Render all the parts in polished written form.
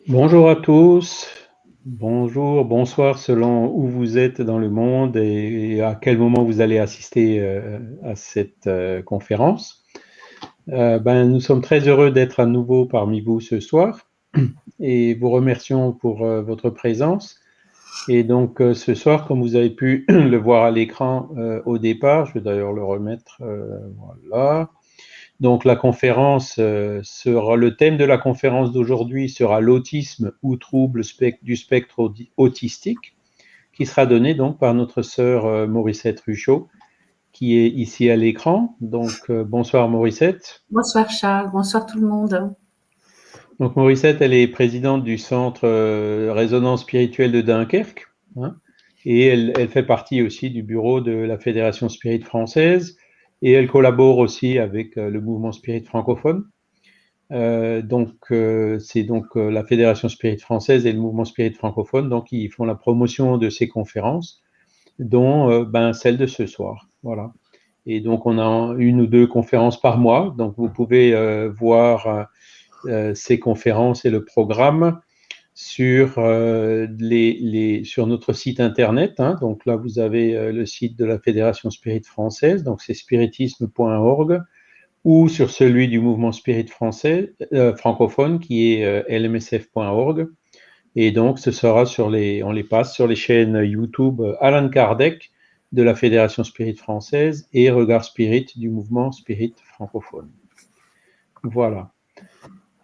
Bonjour à tous, bonjour, bonsoir selon où vous êtes dans le monde et à quel moment vous allez assister à cette conférence. Nous sommes très heureux d'être à nouveau parmi vous ce soir et vous remercions pour votre présence. Et donc ce soir, comme vous avez pu le voir à l'écran au départ, je vais d'ailleurs le remettre, voilà. Donc la conférence sera, le thème de la conférence d'aujourd'hui sera l'autisme ou trouble du spectre autistique, qui sera donné donc par notre sœur Morissette Ruchot, qui est ici à l'écran. Donc bonsoir Morissette. Bonsoir Charles, bonsoir tout le monde. Donc Morissette, elle est présidente du centre Résonance spirituelle de Dunkerque, hein, et elle fait partie aussi du bureau de la Fédération Spirit française, et elle collabore aussi avec le mouvement Spirit francophone. C'est donc la Fédération Spirit française et le mouvement Spirit francophone, donc ils font la promotion de ces conférences, dont celle de ce soir. Voilà. Et donc on a une ou deux conférences par mois, donc vous pouvez voir ces conférences et le programme sur sur notre site internet, hein. Donc là vous avez le site de la Fédération Spirit française, donc c'est spiritisme.org, ou sur celui du mouvement Spirit français francophone qui est lmsf.org. Et donc ce sera on les passe sur les chaînes YouTube Alan Kardec de la Fédération Spirit française et Regard Spirit du mouvement Spirit francophone. Voilà.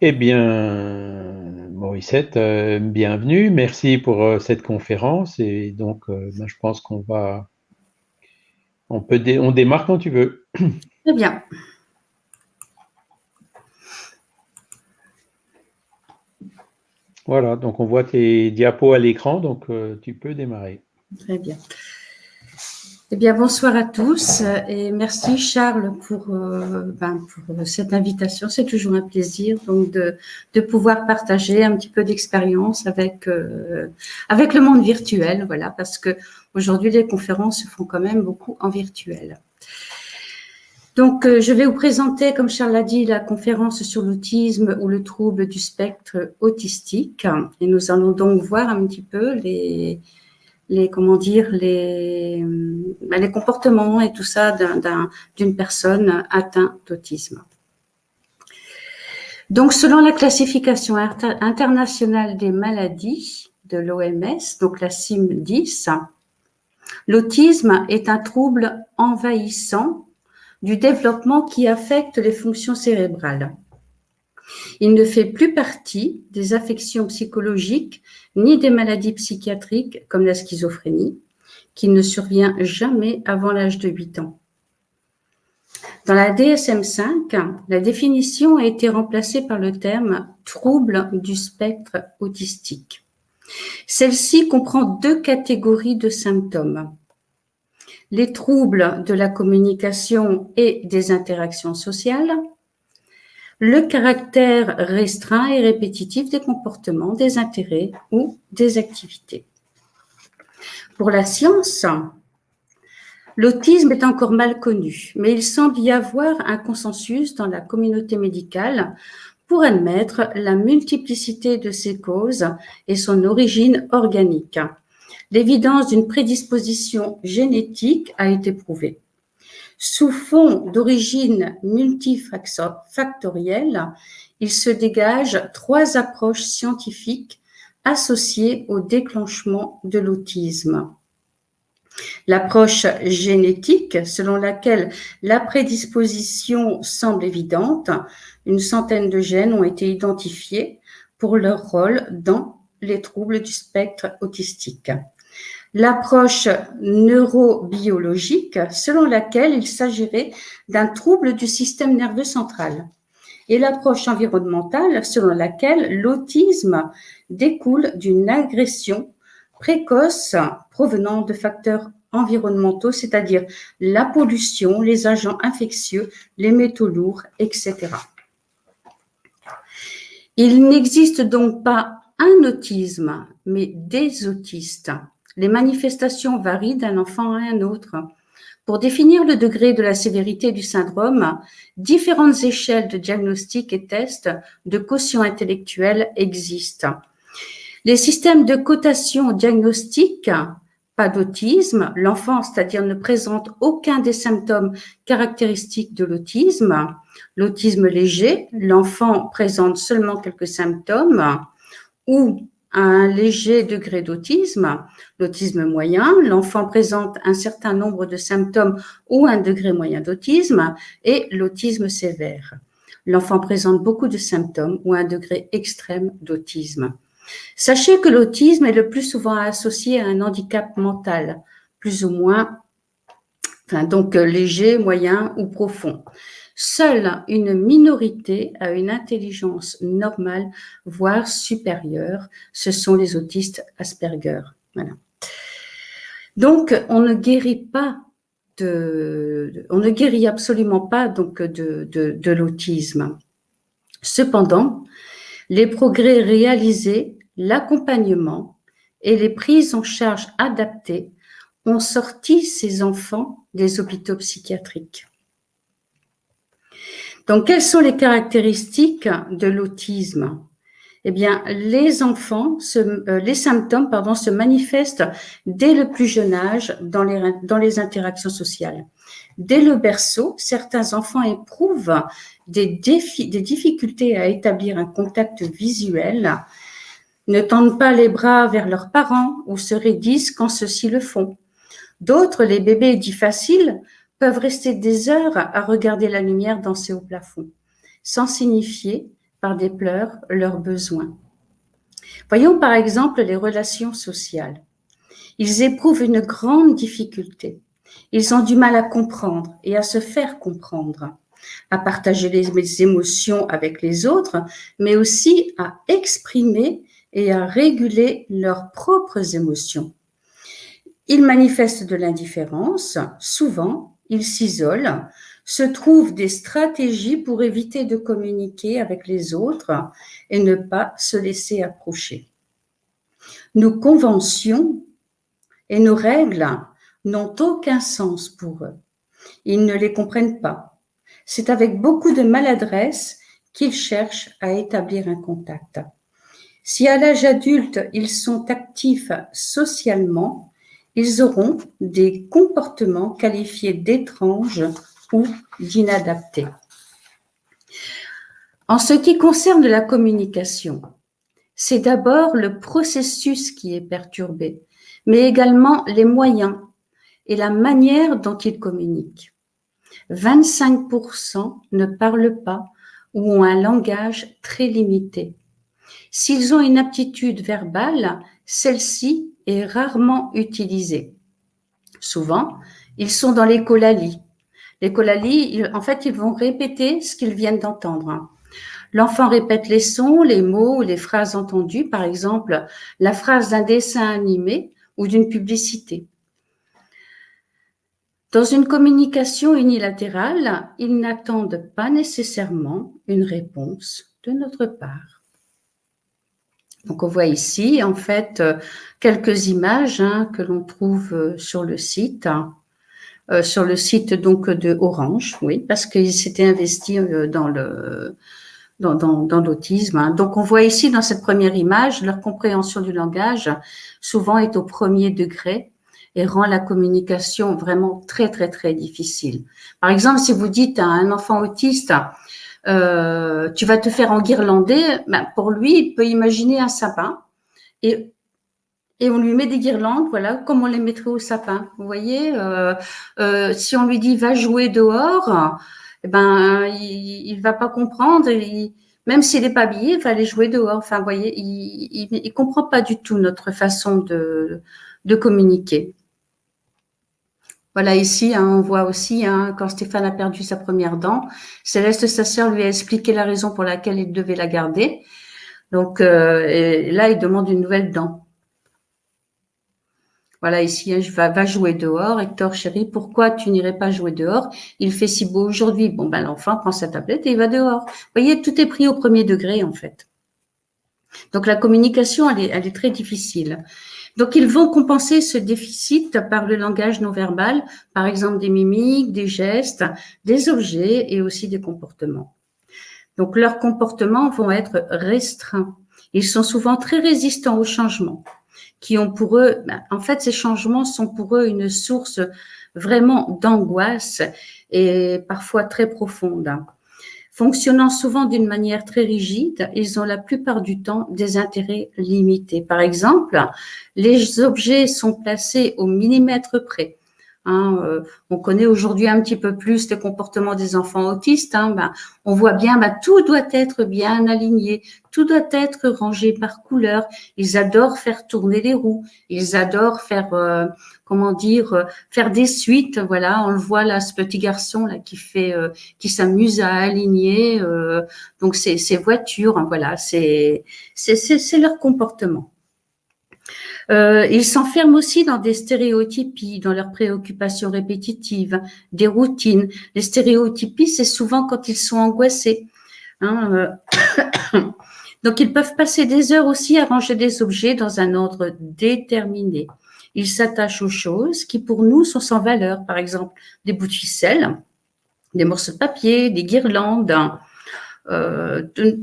Eh bien, Morissette, bienvenue. Merci pour cette conférence. Et donc, je pense on démarre quand tu veux. Très bien. Voilà, donc on voit tes diapos à l'écran, donc tu peux démarrer. Très bien. Eh bien, bonsoir à tous et merci Charles pour cette invitation. C'est toujours un plaisir donc de pouvoir partager un petit peu d'expérience avec le monde virtuel, voilà, parce que aujourd'hui les conférences se font quand même beaucoup en virtuel. Donc, je vais vous présenter, comme Charles l'a dit, la conférence sur l'autisme ou le trouble du spectre autistique. Et nous allons donc voir un petit peu les comportements et tout ça d'une personne atteinte d'autisme. Donc, selon la classification internationale des maladies de l'OMS, donc la CIM-10, l'autisme est un trouble envahissant du développement qui affecte les fonctions cérébrales. Il ne fait plus partie des affections psychologiques ni des maladies psychiatriques comme la schizophrénie, qui ne survient jamais avant l'âge de 8 ans. Dans la DSM-5, la définition a été remplacée par le terme « trouble du spectre autistique ». Celle-ci comprend 2 catégories de symptômes. Les troubles de la communication et des interactions sociales, le caractère restreint et répétitif des comportements, des intérêts ou des activités. Pour la science, l'autisme est encore mal connu, mais il semble y avoir un consensus dans la communauté médicale pour admettre la multiplicité de ses causes et son origine organique. L'évidence d'une prédisposition génétique a été prouvée. Sous fond d'origine multifactorielle, il se dégage 3 approches scientifiques associées au déclenchement de l'autisme. L'approche génétique, selon laquelle la prédisposition semble évidente, une centaine de gènes ont été identifiés pour leur rôle dans les troubles du spectre autistique. L'approche neurobiologique, selon laquelle il s'agirait d'un trouble du système nerveux central. Et l'approche environnementale, selon laquelle l'autisme découle d'une agression précoce provenant de facteurs environnementaux, c'est-à-dire la pollution, les agents infectieux, les métaux lourds, etc. Il n'existe donc pas un autisme, mais des autistes. Les manifestations varient d'un enfant à un autre. Pour définir le degré de la sévérité du syndrome, différentes échelles de diagnostic et tests de quotient intellectuel existent. Les systèmes de cotation diagnostique, pas d'autisme, l'enfant, c'est-à-dire ne présente aucun des symptômes caractéristiques de l'autisme. L'autisme léger, l'enfant présente seulement quelques symptômes ou un léger degré d'autisme. L'autisme moyen, l'enfant présente un certain nombre de symptômes ou un degré moyen d'autisme. Et l'autisme sévère, l'enfant présente beaucoup de symptômes ou un degré extrême d'autisme. Sachez que l'autisme est le plus souvent associé à un handicap mental, plus ou moins, donc léger, moyen ou profond. Seule une minorité a une intelligence normale, voire supérieure. Ce sont les autistes Asperger. Voilà. Donc, on ne guérit absolument pas donc de l'autisme. Cependant, les progrès réalisés, l'accompagnement et les prises en charge adaptées ont sorti ces enfants des hôpitaux psychiatriques. Donc, quelles sont les caractéristiques de l'autisme? Eh bien, les symptômes se manifestent dès le plus jeune âge dans les interactions sociales. Dès le berceau, certains enfants éprouvent des difficultés à établir un contact visuel, ne tendent pas les bras vers leurs parents ou se raidissent quand ceux-ci le font. D'autres, les bébés dits faciles, peuvent rester des heures à regarder la lumière danser au plafond, sans signifier par des pleurs leurs besoins. Voyons par exemple les relations sociales. Ils éprouvent une grande difficulté. Ils ont du mal à comprendre et à se faire comprendre, à partager les émotions avec les autres, mais aussi à exprimer et à réguler leurs propres émotions. Ils manifestent de l'indifférence, souvent ils s'isolent, se trouvent des stratégies pour éviter de communiquer avec les autres et ne pas se laisser approcher. Nos conventions et nos règles n'ont aucun sens pour eux. Ils ne les comprennent pas. C'est avec beaucoup de maladresse qu'ils cherchent à établir un contact. Si à l'âge adulte, ils sont actifs socialement, ils auront des comportements qualifiés d'étranges ou d'inadaptés. En ce qui concerne la communication, c'est d'abord le processus qui est perturbé, mais également les moyens et la manière dont ils communiquent. 25% ne parlent pas ou ont un langage très limité. S'ils ont une aptitude verbale, celle-ci est rarement utilisée. Souvent, ils sont dans l'écholalie. L'écholalie, en fait, ils vont répéter ce qu'ils viennent d'entendre. L'enfant répète les sons, les mots ou les phrases entendues, par exemple, la phrase d'un dessin animé ou d'une publicité. Dans une communication unilatérale, ils n'attendent pas nécessairement une réponse de notre part. Donc, on voit ici, en fait, quelques images que l'on trouve sur le site donc de Orange, oui, parce qu'ils s'étaient investis dans l'autisme. Donc, on voit ici dans cette première image, leur compréhension du langage souvent est au premier degré et rend la communication vraiment très, très, très difficile. Par exemple, si vous dites à un enfant autiste, tu vas te faire enguirlander, pour lui, il peut imaginer un sapin et on lui met des guirlandes, voilà, comme on les mettrait au sapin. Vous voyez, si on lui dit va jouer dehors, il va pas comprendre. Même s'il n'est pas habillé, il va aller jouer dehors. Enfin, vous voyez, il comprend pas du tout notre façon de communiquer. Voilà, ici, on voit aussi, quand Stéphane a perdu sa première dent, Céleste, sa sœur, lui a expliqué la raison pour laquelle il devait la garder. Donc, et là, il demande une nouvelle dent. Voilà, ici, va jouer dehors. Hector, chérie, pourquoi tu n'irais pas jouer dehors? Il fait si beau aujourd'hui. Bon, l'enfant prend sa tablette et il va dehors. Vous voyez, tout est pris au premier degré, en fait. Donc, la communication, elle est très difficile. Donc, ils vont compenser ce déficit par le langage non verbal, par exemple des mimiques, des gestes, des objets et aussi des comportements. Donc, leurs comportements vont être restreints. Ils sont souvent très résistants aux changements, qui ont pour eux, en fait, ces changements sont pour eux une source vraiment d'angoisse et parfois très profonde. Fonctionnant souvent d'une manière très rigide, ils ont la plupart du temps des intérêts limités. Par exemple, les objets sont placés au millimètre près. On connaît aujourd'hui un petit peu plus le comportement des enfants autistes. On voit bien, tout doit être bien aligné, tout doit être rangé par couleur. Ils adorent faire tourner les roues, ils adorent faire, faire des suites. Voilà, on le voit là, ce petit garçon là qui s'amuse à aligner. Donc ces voitures, voilà, c'est leur comportement. Ils s'enferment aussi dans des stéréotypies, dans leurs préoccupations répétitives, des routines. Les stéréotypies, c'est souvent quand ils sont angoissés. Donc, ils peuvent passer des heures aussi à ranger des objets dans un ordre déterminé. Ils s'attachent aux choses qui, pour nous, sont sans valeur. Par exemple, des bouts de ficelle, des morceaux de papier, des guirlandes,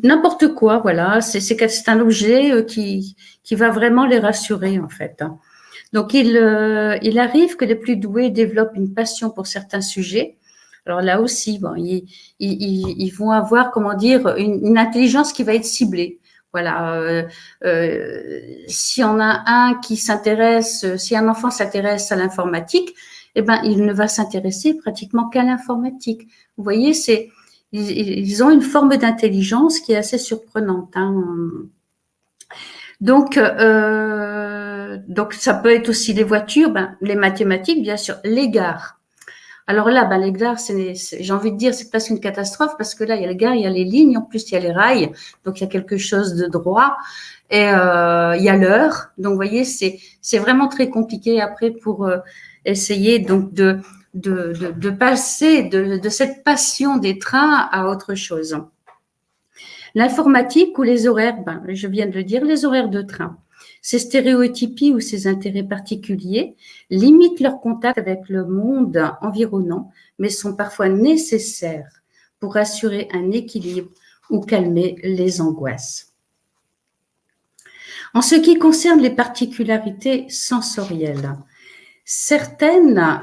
n'importe quoi, voilà. C'est un objet qui va vraiment les rassurer, en fait. Donc, il arrive que les plus doués développent une passion pour certains sujets. Alors là aussi, ils vont avoir, une intelligence qui va être ciblée. Voilà. Si on a si un enfant s'intéresse à l'informatique, il ne va s'intéresser pratiquement qu'à l'informatique. Vous voyez, ils ont une forme d'intelligence qui est assez surprenante. Donc, ça peut être aussi les voitures, les mathématiques, bien sûr, les gares. Alors là, les gares, j'ai envie de dire, c'est presque une catastrophe parce que là, il y a les gares, il y a les lignes, en plus, il y a les rails, donc il y a quelque chose de droit et il y a l'heure. Donc, vous voyez, c'est vraiment très compliqué après pour essayer donc de passer de cette passion des trains à autre chose. L'informatique ou les horaires, je viens de le dire, les horaires de train. Ces stéréotypies ou ces intérêts particuliers limitent leur contact avec le monde environnant, mais sont parfois nécessaires pour assurer un équilibre ou calmer les angoisses. En ce qui concerne les particularités sensorielles, certaines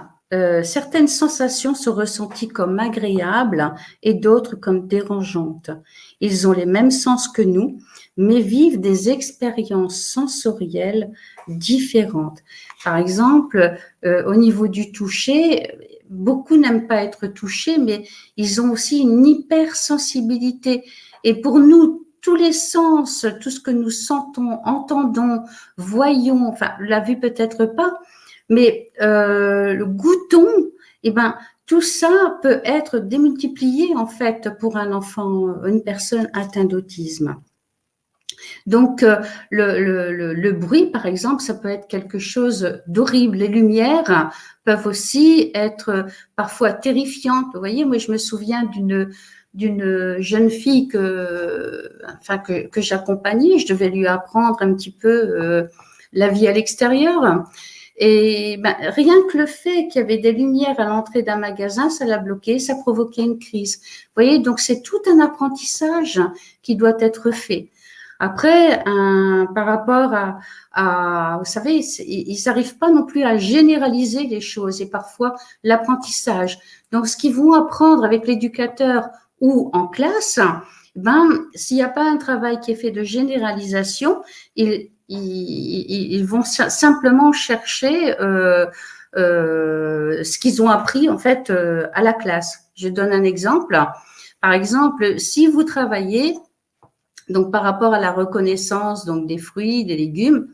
sensations sont ressenties comme agréables et d'autres comme dérangeantes. Ils ont les mêmes sens que nous, mais vivent des expériences sensorielles différentes. Par exemple, au niveau du toucher, beaucoup n'aiment pas être touchés, mais ils ont aussi une hypersensibilité. Et pour nous, tous les sens, tout ce que nous sentons, entendons, voyons, enfin, la vue peut-être pas, mais le goûton, tout ça peut être démultiplié en fait pour un enfant, une personne atteinte d'autisme. Donc le bruit, par exemple, ça peut être quelque chose d'horrible. Les lumières peuvent aussi être parfois terrifiantes. Vous voyez, moi je me souviens d'une jeune fille que j'accompagnais. Je devais lui apprendre un petit peu la vie à l'extérieur. Et rien que le fait qu'il y avait des lumières à l'entrée d'un magasin, ça l'a bloqué, ça provoquait une crise. Vous voyez, donc c'est tout un apprentissage qui doit être fait. Après, par rapport vous savez, ils n'arrivent pas non plus à généraliser les choses et parfois l'apprentissage. Donc, ce qu'ils vont apprendre avec l'éducateur ou en classe, s'il n'y a pas un travail qui est fait de généralisation, ils vont simplement chercher ce qu'ils ont appris en fait à la classe. Je donne un exemple. Par exemple, si vous travaillez donc par rapport à la reconnaissance donc des fruits, des légumes,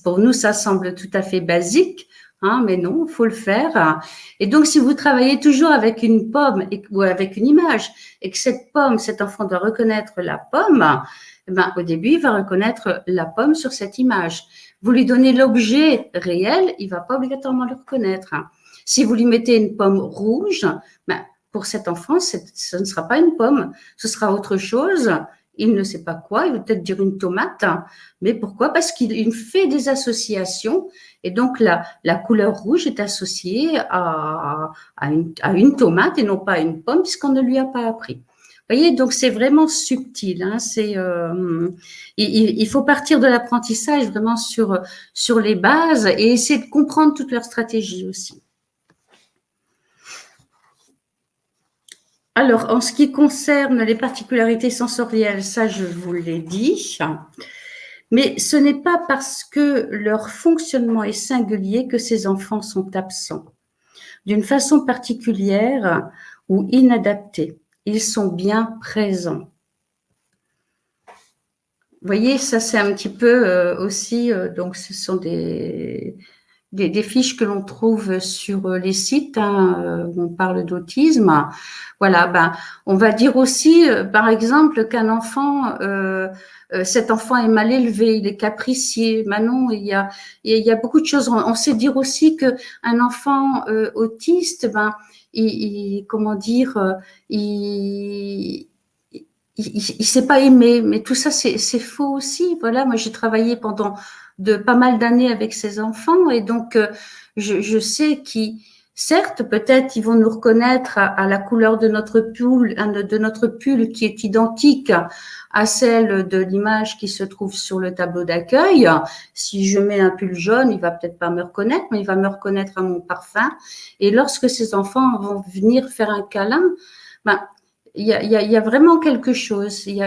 pour nous ça semble tout à fait basique, mais non, il faut le faire. Et donc si vous travaillez toujours avec une pomme ou avec une image et que cette pomme, cet enfant doit reconnaître la pomme, au début, il va reconnaître la pomme sur cette image. Vous lui donnez l'objet réel, il ne va pas obligatoirement le reconnaître. Si vous lui mettez une pomme rouge, pour cet enfant, ce ne sera pas une pomme, ce sera autre chose. Il ne sait pas quoi, il va peut-être dire une tomate. Mais pourquoi? Parce qu'il fait des associations et donc la couleur rouge est associée à une tomate et non pas à une pomme puisqu'on ne lui a pas appris. voyez, donc c'est vraiment subtil. Hein, il faut partir de l'apprentissage vraiment sur les bases et essayer de comprendre toute leur stratégie aussi. Alors, en ce qui concerne les particularités sensorielles, ça, je vous l'ai dit. Mais ce n'est pas parce que leur fonctionnement est singulier que ces enfants sont absents. D'une façon particulière ou inadaptée, ils sont bien présents. Vous voyez, ça c'est un petit peu aussi, donc ce sont des fiches que l'on trouve sur les sites hein, où on parle d'autisme. Voilà, ben, on va dire aussi, par exemple, qu'un enfant, cet enfant est mal élevé, il est capricieux. Maintenant, il y a beaucoup de choses. On sait dire aussi que un enfant autiste, ben, comment dire, il sait pas aimer, mais tout ça c'est faux aussi. Voilà, moi j'ai travaillé pendant pas mal d'années avec ces enfants et donc je sais qu'ils, certes, peut-être ils vont nous reconnaître à la couleur de notre pull qui est identique à celle de l'image qui se trouve sur le tableau d'accueil. Si je mets un pull jaune, il va peut-être pas me reconnaître, mais il va me reconnaître à mon parfum. Et lorsque ces enfants vont venir faire un câlin, ben il y a vraiment quelque chose, il y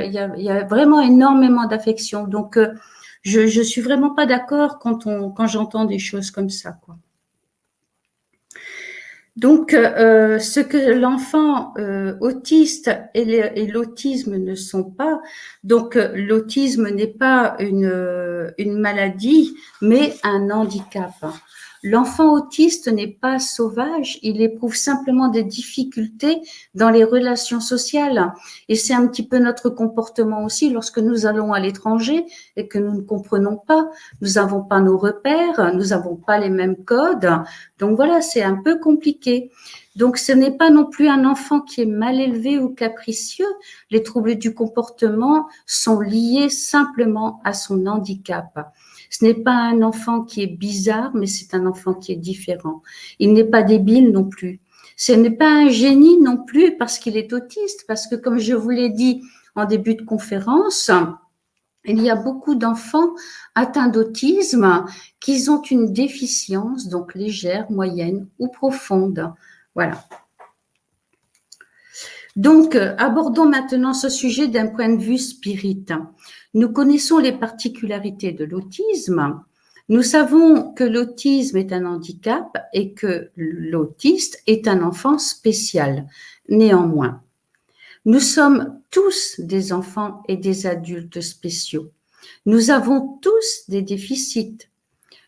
a vraiment énormément d'affection. Donc, je suis vraiment pas d'accord quand j'entends des choses comme ça, quoi. Donc, ce que l'enfant autiste et l'autisme ne sont pas, donc l'autisme n'est pas une maladie, mais un handicap. L'enfant autiste n'est pas sauvage, il éprouve simplement des difficultés dans les relations sociales. Et c'est un petit peu notre comportement aussi lorsque nous allons à l'étranger et que nous ne comprenons pas, nous n'avons pas nos repères, nous n'avons pas les mêmes codes. Donc voilà, c'est un peu compliqué. Donc ce n'est pas non plus un enfant qui est mal élevé ou capricieux. Les troubles du comportement sont liés simplement à son handicap. Ce n'est pas un enfant qui est bizarre, mais c'est un enfant qui est différent. Il n'est pas débile non plus. Ce n'est pas un génie non plus parce qu'il est autiste, parce que comme je vous l'ai dit en début de conférence, il y a beaucoup d'enfants atteints d'autisme qui ont une déficience, donc légère, moyenne ou profonde. Voilà. Donc, abordons maintenant ce sujet d'un point de vue spirit. Nous connaissons les particularités de l'autisme. Nous savons que l'autisme est un handicap et que l'autiste est un enfant spécial. Néanmoins, nous sommes tous des enfants et des adultes spéciaux. Nous avons tous des déficits.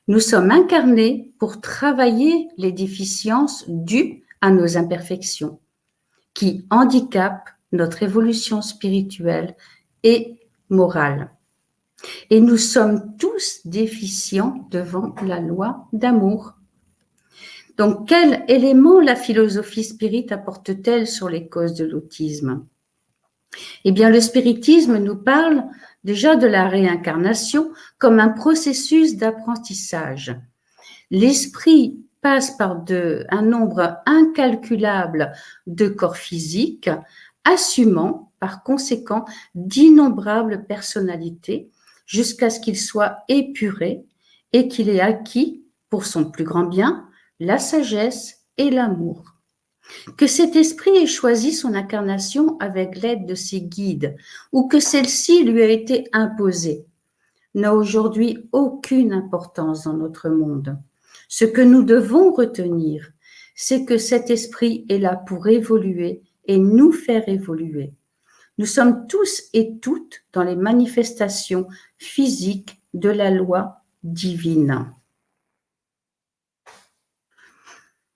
Nous sommes incarnés pour travailler les déficiences dues à nos imperfections, qui handicapent notre évolution spirituelle et morale. Et nous sommes tous déficients devant la loi d'amour. Donc, quel élément la philosophie spirit apporte-t-elle sur les causes de l'autisme? Eh bien, le spiritisme nous parle déjà de la réincarnation comme un processus d'apprentissage. L'esprit passe par un nombre incalculable de corps physiques, assumant par conséquent d'innombrables personnalités jusqu'à ce qu'il soit épuré et qu'il ait acquis, pour son plus grand bien, la sagesse et l'amour. Que cet esprit ait choisi son incarnation avec l'aide de ses guides ou que celle-ci lui a été imposée n'a aujourd'hui aucune importance dans notre monde. Ce que nous devons retenir, c'est que cet esprit est là pour évoluer et nous faire évoluer. Nous sommes tous et toutes dans les manifestations physiques de la loi divine.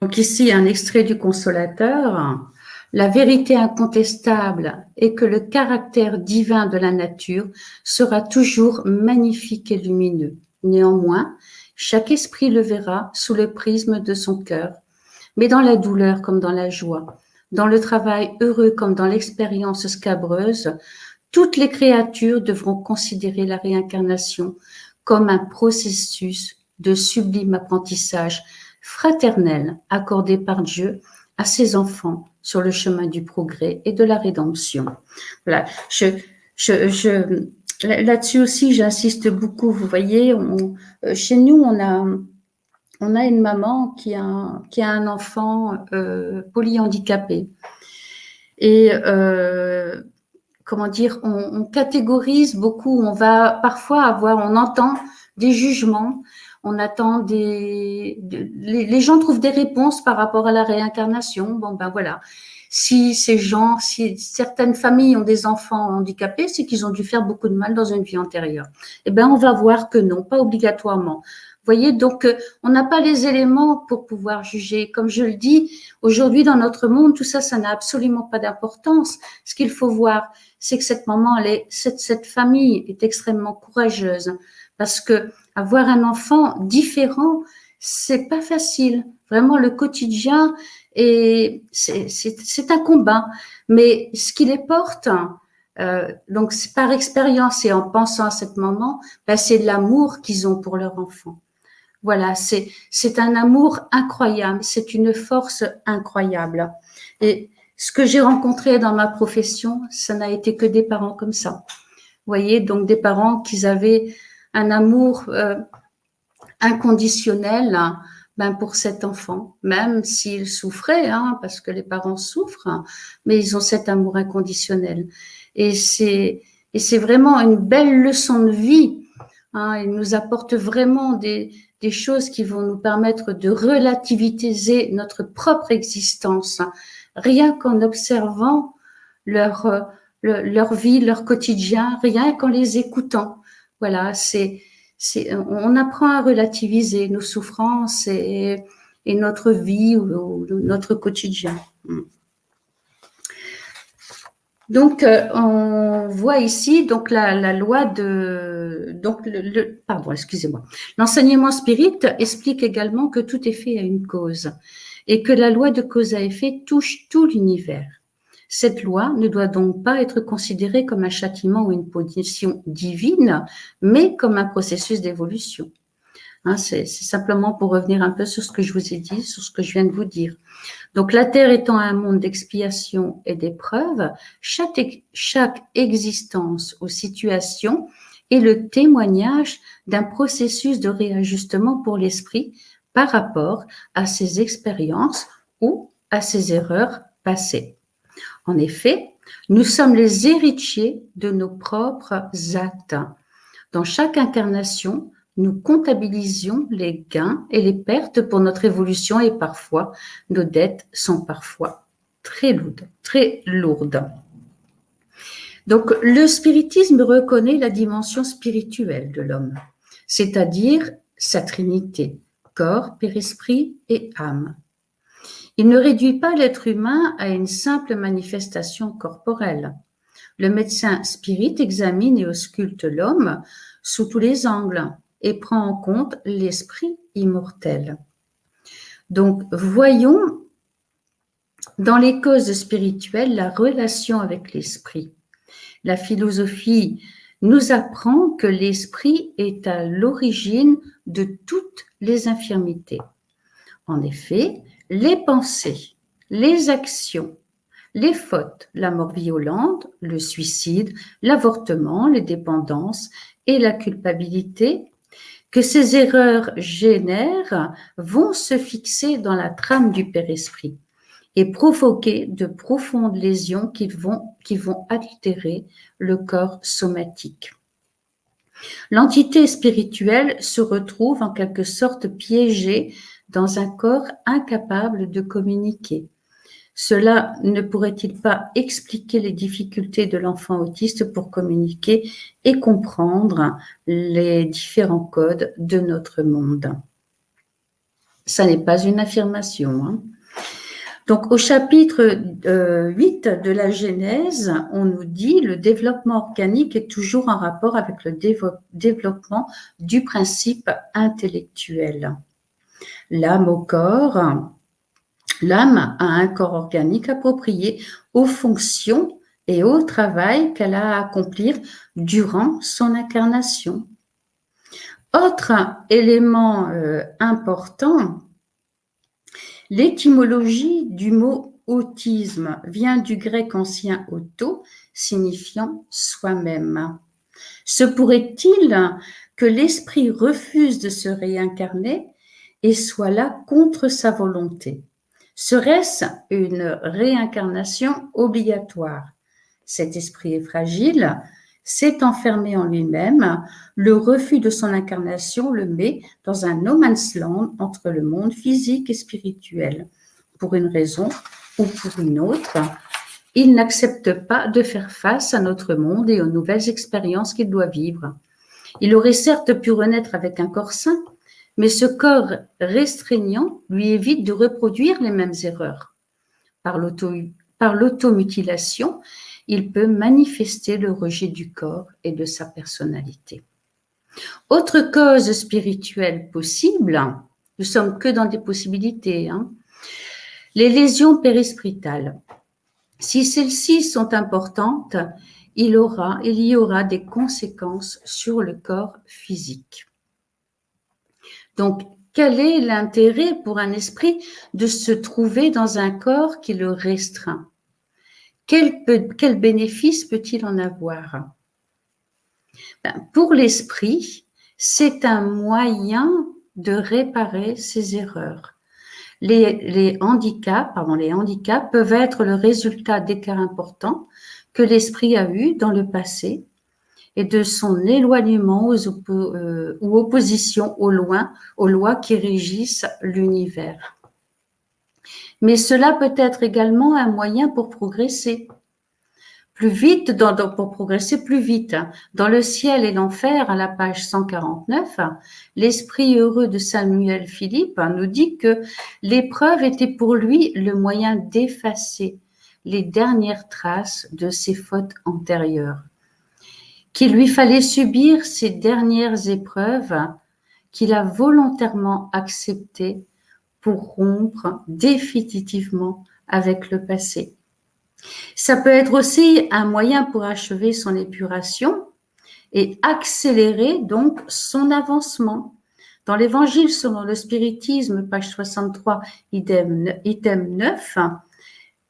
Donc ici, un extrait du Consolateur. La vérité incontestable est que le caractère divin de la nature sera toujours magnifique et lumineux. Néanmoins, chaque esprit le verra sous le prisme de son cœur, mais dans la douleur comme dans la joie, dans le travail heureux comme dans l'expérience scabreuse, toutes les créatures devront considérer la réincarnation comme un processus de sublime apprentissage fraternel accordé par Dieu à ses enfants sur le chemin du progrès et de la rédemption. Voilà, là-dessus aussi, j'insiste beaucoup. Vous voyez, chez nous, on a une maman qui a un enfant polyhandicapé. Et comment dire, on catégorise beaucoup. On va parfois on entend des jugements, on attend les gens trouvent des réponses par rapport à la réincarnation. Bon ben voilà. Si certaines familles ont des enfants handicapés, c'est qu'ils ont dû faire beaucoup de mal dans une vie antérieure. Eh ben, on va voir que non, pas obligatoirement. Vous voyez, donc, on n'a pas les éléments pour pouvoir juger. Comme je le dis, aujourd'hui, dans notre monde, tout ça, ça n'a absolument pas d'importance. Ce qu'il faut voir, c'est que cette maman, cette famille est extrêmement courageuse parce que avoir un enfant différent, c'est pas facile. Vraiment, le quotidien, et c'est un combat, mais ce qui les porte, donc c'est par expérience et en pensant à cette maman, ben c'est l'amour qu'ils ont pour leur enfant. Voilà, c'est un amour incroyable, c'est une force incroyable. Et ce que j'ai rencontré dans ma profession, ça n'a été que des parents comme ça. Vous voyez, donc des parents qui avaient un amour inconditionnel, ben pour cet enfant, même s'il souffrait, hein, parce que les parents souffrent, hein, mais ils ont cet amour inconditionnel. Et c'est vraiment une belle leçon de vie. Hein, il nous apporte vraiment des choses qui vont nous permettre de relativiser notre propre existence, rien qu'en observant leur vie, leur quotidien, rien qu'en les écoutant. Voilà, on apprend à relativiser nos souffrances et notre vie ou notre quotidien. Donc, on voit ici donc la loi de pardon, excusez-moi. L'enseignement spirit explique également que tout effet a une cause et que la loi de cause à effet touche tout l'univers. Cette loi ne doit donc pas être considérée comme un châtiment ou une punition divine, mais comme un processus d'évolution. Hein, c'est simplement pour revenir un peu sur ce que je vous ai dit, sur ce que je viens de vous dire. Donc, la Terre étant un monde d'expiation et d'épreuves, chaque existence ou situation est le témoignage d'un processus de réajustement pour l'esprit par rapport à ses expériences ou à ses erreurs passées. En effet, nous sommes les héritiers de nos propres actes. Dans chaque incarnation, nous comptabilisions les gains et les pertes pour notre évolution et parfois, nos dettes sont parfois très lourdes. Donc, le spiritisme reconnaît la dimension spirituelle de l'homme, c'est-à-dire sa trinité, corps, père-esprit et âme. Il ne réduit pas l'être humain à une simple manifestation corporelle. Le médecin spirit examine et ausculte l'homme sous tous les angles et prend en compte l'esprit immortel. Donc, voyons dans les causes spirituelles la relation avec l'esprit. La philosophie nous apprend que l'esprit est à l'origine de toutes les infirmités. En effet, les pensées, les actions, les fautes, la mort violente, le suicide, l'avortement, les dépendances et la culpabilité que ces erreurs génèrent vont se fixer dans la trame du Père-Esprit et provoquer de profondes lésions qui vont altérer le corps somatique. L'entité spirituelle se retrouve en quelque sorte piégée dans un corps incapable de communiquer. Cela ne pourrait-il pas expliquer les difficultés de l'enfant autiste pour communiquer et comprendre les différents codes de notre monde? Ça n'est pas une affirmation. Hein. Donc, au chapitre 8 de la Genèse, on nous dit le développement organique est toujours en rapport avec le développement du principe intellectuel. L'âme a un corps organique approprié aux fonctions et au travail qu'elle a à accomplir durant son incarnation. Autre élément important L'étymologie du mot autisme vient du grec ancien auto, signifiant soi-même. Se pourrait-il que l'esprit refuse de se réincarner et soit là contre sa volonté? Serait-ce une réincarnation obligatoire? Cet esprit est fragile, s'est enfermé en lui-même, le refus de son incarnation le met dans un no man's land entre le monde physique et spirituel. Pour une raison ou pour une autre, il n'accepte pas de faire face à notre monde et aux nouvelles expériences qu'il doit vivre. Il aurait certes pu renaître avec un corps sain, mais ce corps restreignant lui évite de reproduire les mêmes erreurs. Par l'automutilation, il peut manifester le rejet du corps et de sa personnalité. Autre cause spirituelle possible, nous sommes que dans des possibilités, les lésions périspritales. Si celles-ci sont importantes, il y aura des conséquences sur le corps physique. Donc, quel est l'intérêt pour un esprit de se trouver dans un corps qui le restreint? Quel bénéfice peut-il en avoir? Pour l'esprit, c'est un moyen de réparer ses erreurs. Les handicaps peuvent être le résultat d'écarts importants que l'esprit a eus dans le passé et de son éloignement ou opposition aux lois qui régissent l'univers. Mais cela peut être également un moyen pour progresser plus vite, pour progresser plus vite. Dans Le ciel et l'enfer, à la page 149, l'esprit heureux de Samuel Philippe nous dit que l'épreuve était pour lui le moyen d'effacer les dernières traces de ses fautes antérieures, qu'il lui fallait subir ces dernières épreuves qu'il a volontairement acceptées pour rompre définitivement avec le passé. Ça peut être aussi un moyen pour achever son épuration et accélérer donc son avancement. Dans l'Évangile selon le spiritisme, page 63, item 9,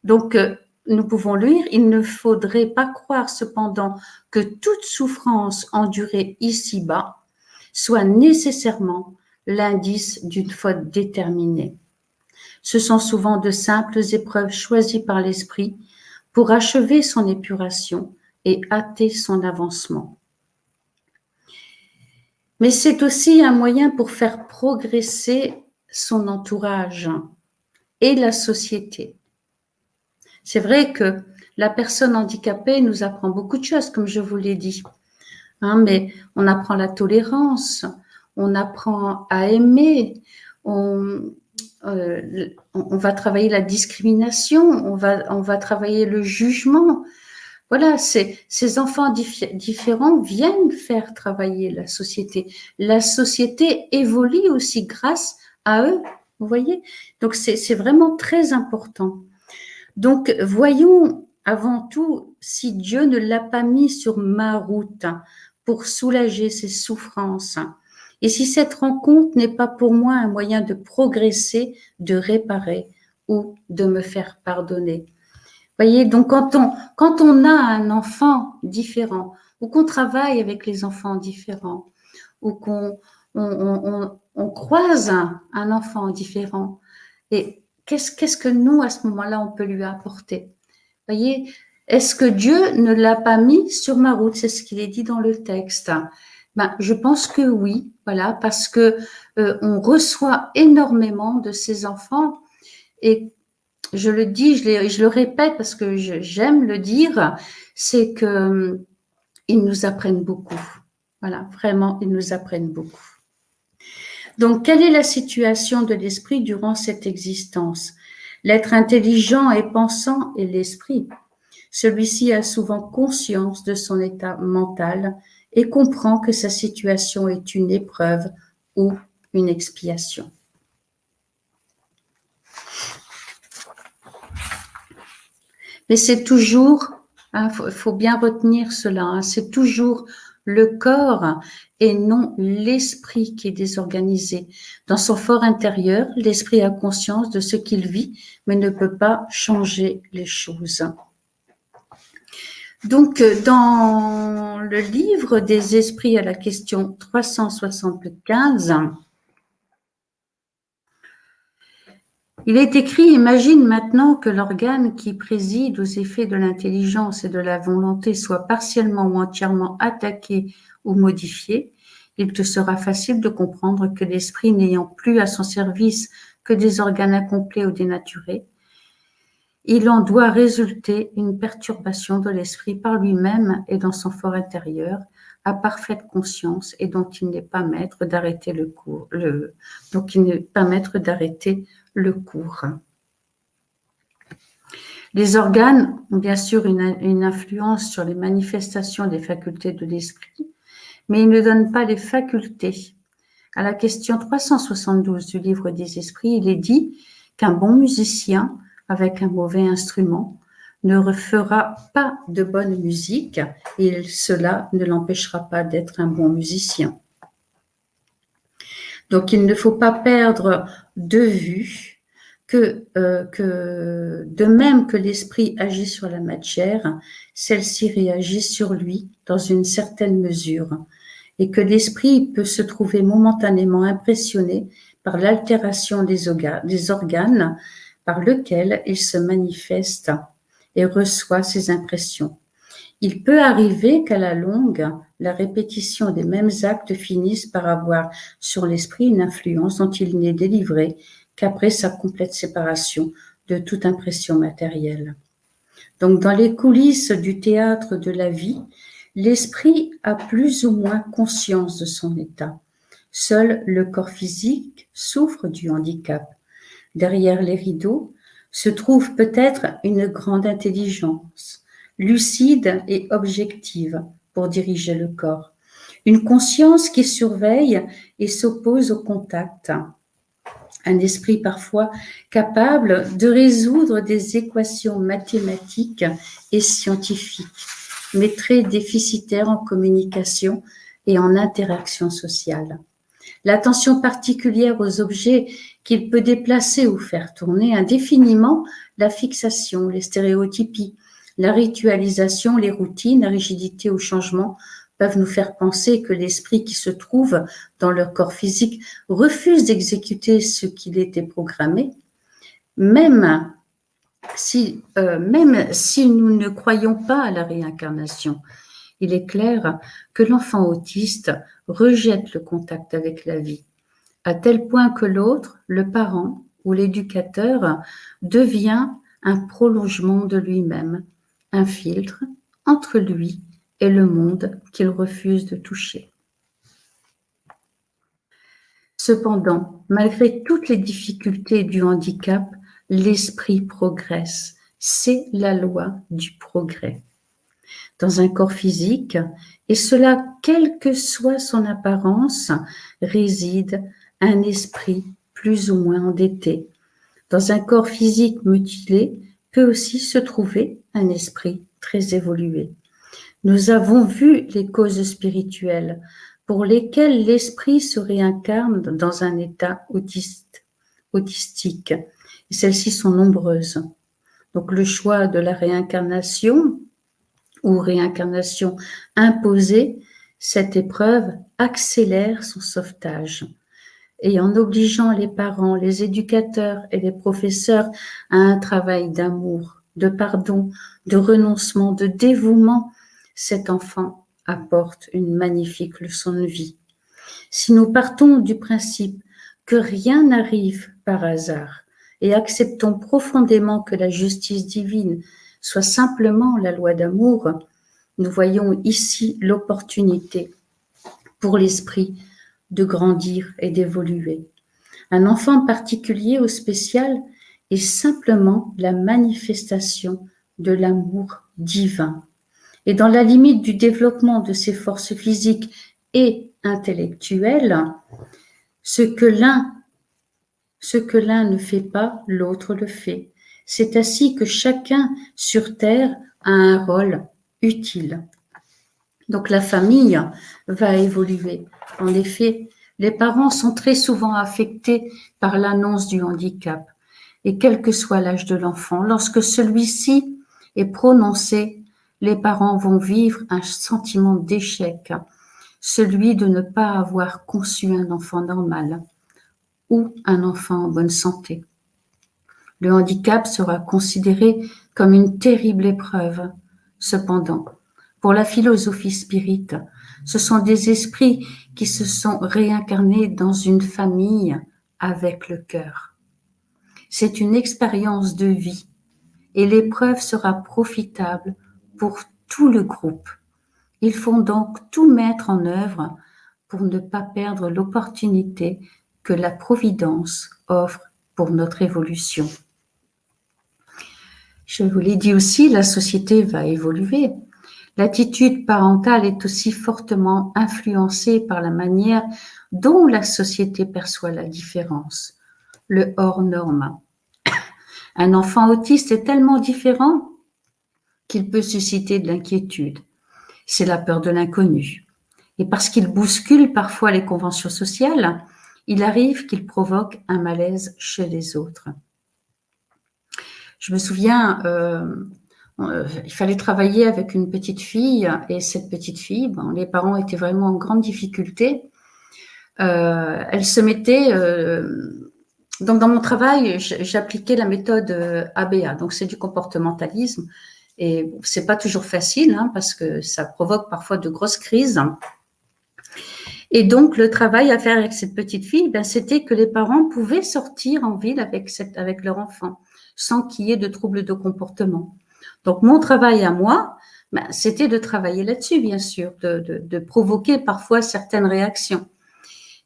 donc nous pouvons lire « Il ne faudrait pas croire cependant que toute souffrance endurée ici-bas soit nécessairement l'indice d'une faute déterminée. Ce sont souvent de simples épreuves choisies par l'esprit pour achever son épuration et hâter son avancement. Mais c'est aussi un moyen pour faire progresser son entourage et la société. C'est vrai que la personne handicapée nous apprend beaucoup de choses, comme je vous l'ai dit. Mais on apprend la tolérance, on apprend à aimer, on va travailler la discrimination, on va travailler le jugement. Voilà, ces enfants différents viennent faire travailler la société. La société évolue aussi grâce à eux, vous voyez. Donc, c'est vraiment très important. Donc, voyons avant tout si Dieu ne l'a pas mis sur ma route pour soulager ses souffrances. Et si cette rencontre n'est pas pour moi un moyen de progresser, de réparer ou de me faire pardonner. Voyez, donc quand on a un enfant différent, ou qu'on travaille avec les enfants différents, ou qu'on croise un enfant différent, et qu'est-ce que nous, à ce moment-là, on peut lui apporter? Voyez, est-ce que Dieu ne l'a pas mis sur ma route? C'est ce qu'il est dit dans le texte. Je pense que oui, voilà, parce que on reçoit énormément de ces enfants et je le dis, je le répète parce que j'aime le dire, c'est que ils nous apprennent beaucoup. Voilà, vraiment, ils nous apprennent beaucoup. Donc, quelle est la situation de l'esprit durant cette existence? L'être intelligent et pensant est l'esprit. Celui-ci a souvent conscience de son état mental et comprend que sa situation est une épreuve ou une expiation. Mais c'est toujours, faut bien retenir cela, c'est toujours le corps et non l'esprit qui est désorganisé. Dans son fort intérieur, l'esprit a conscience de ce qu'il vit, mais ne peut pas changer les choses. Donc, dans le livre des esprits à la question 375, il est écrit « Imagine maintenant que l'organe qui préside aux effets de l'intelligence et de la volonté soit partiellement ou entièrement attaqué ou modifié. Il te sera facile de comprendre que l'esprit n'ayant plus à son service que des organes incomplets ou dénaturés, il en doit résulter une perturbation de l'esprit par lui-même et dans son fort intérieur, à parfaite conscience et dont il n'est pas maître d'arrêter le cours. Donc il n'est pas maître d'arrêter le cours. Les organes ont bien sûr une influence sur les manifestations des facultés de l'esprit, mais ils ne donnent pas les facultés. À la question 372 du livre des esprits, il est dit qu'un bon musicien avec un mauvais instrument ne refera pas de bonne musique et cela ne l'empêchera pas d'être un bon musicien. Donc, il ne faut pas perdre de vue que de même que l'esprit agit sur la matière, celle-ci réagit sur lui dans une certaine mesure et que l'esprit peut se trouver momentanément impressionné par l'altération des organes par lequel il se manifeste et reçoit ses impressions. Il peut arriver qu'à la longue, la répétition des mêmes actes finisse par avoir sur l'esprit une influence dont il n'est délivré qu'après sa complète séparation de toute impression matérielle. Donc, dans les coulisses du théâtre de la vie, l'esprit a plus ou moins conscience de son état. Seul le corps physique souffre du handicap. Derrière les rideaux se trouve peut-être une grande intelligence, lucide et objective pour diriger le corps. Une conscience qui surveille et s'oppose au contact. Un esprit parfois capable de résoudre des équations mathématiques et scientifiques, mais très déficitaire en communication et en interaction sociale. L'attention particulière aux objets qu'il peut déplacer ou faire tourner indéfiniment, la fixation, les stéréotypies, la ritualisation, les routines, la rigidité ou changement peuvent nous faire penser que l'esprit qui se trouve dans leur corps physique refuse d'exécuter ce qu'il était programmé, même si nous ne croyons pas à la réincarnation. Il est clair que l'enfant autiste rejette le contact avec la vie, à tel point que l'autre, le parent ou l'éducateur, devient un prolongement de lui-même, un filtre entre lui et le monde qu'il refuse de toucher. Cependant, malgré toutes les difficultés du handicap, l'esprit progresse. C'est la loi du progrès. Dans un corps physique, et cela, quelle que soit son apparence, réside un esprit plus ou moins endetté. Dans un corps physique mutilé peut aussi se trouver un esprit très évolué. Nous avons vu les causes spirituelles pour lesquelles l'esprit se réincarne dans un état autistique. Et celles-ci sont nombreuses. Donc le choix de la réincarnation ou réincarnation imposée, cette épreuve accélère son sauvetage. Et en obligeant les parents, les éducateurs et les professeurs à un travail d'amour, de pardon, de renoncement, de dévouement, cet enfant apporte une magnifique leçon de vie. Si nous partons du principe que rien n'arrive par hasard et acceptons profondément que la justice divine soit simplement la loi d'amour, nous voyons ici l'opportunité pour l'esprit de grandir et d'évoluer. Un enfant particulier ou spécial est simplement la manifestation de l'amour divin. Et dans la limite du développement de ses forces physiques et intellectuelles, ce que l'un ne fait pas, l'autre le fait. C'est ainsi que chacun sur Terre a un rôle utile. Donc la famille va évoluer. En effet, les parents sont très souvent affectés par l'annonce du handicap. Et quel que soit l'âge de l'enfant, lorsque celui-ci est prononcé, les parents vont vivre un sentiment d'échec, celui de ne pas avoir conçu un enfant normal ou un enfant en bonne santé. Le handicap sera considéré comme une terrible épreuve. Cependant, pour la philosophie spirit, ce sont des esprits qui se sont réincarnés dans une famille avec le cœur. C'est une expérience de vie et l'épreuve sera profitable pour tout le groupe. Il faut donc tout mettre en œuvre pour ne pas perdre l'opportunité que la Providence offre pour notre évolution. Je vous l'ai dit aussi, la société va évoluer. L'attitude parentale est aussi fortement influencée par la manière dont la société perçoit la différence, le hors norme. Un enfant autiste est tellement différent qu'il peut susciter de l'inquiétude. C'est la peur de l'inconnu. Et parce qu'il bouscule parfois les conventions sociales, il arrive qu'il provoque un malaise chez les autres. Je me souviens, il fallait travailler avec une petite fille et cette petite fille, les parents étaient vraiment en grande difficulté. Elle se mettait... donc dans mon travail, j'appliquais la méthode ABA, donc c'est du comportementalisme. Et c'est pas toujours facile parce que ça provoque parfois de grosses crises. Et donc le travail à faire avec cette petite fille, c'était que les parents pouvaient sortir en ville avec leur enfant sans qu'il y ait de troubles de comportement. Donc mon travail à moi, c'était de travailler là-dessus, bien sûr, de provoquer parfois certaines réactions.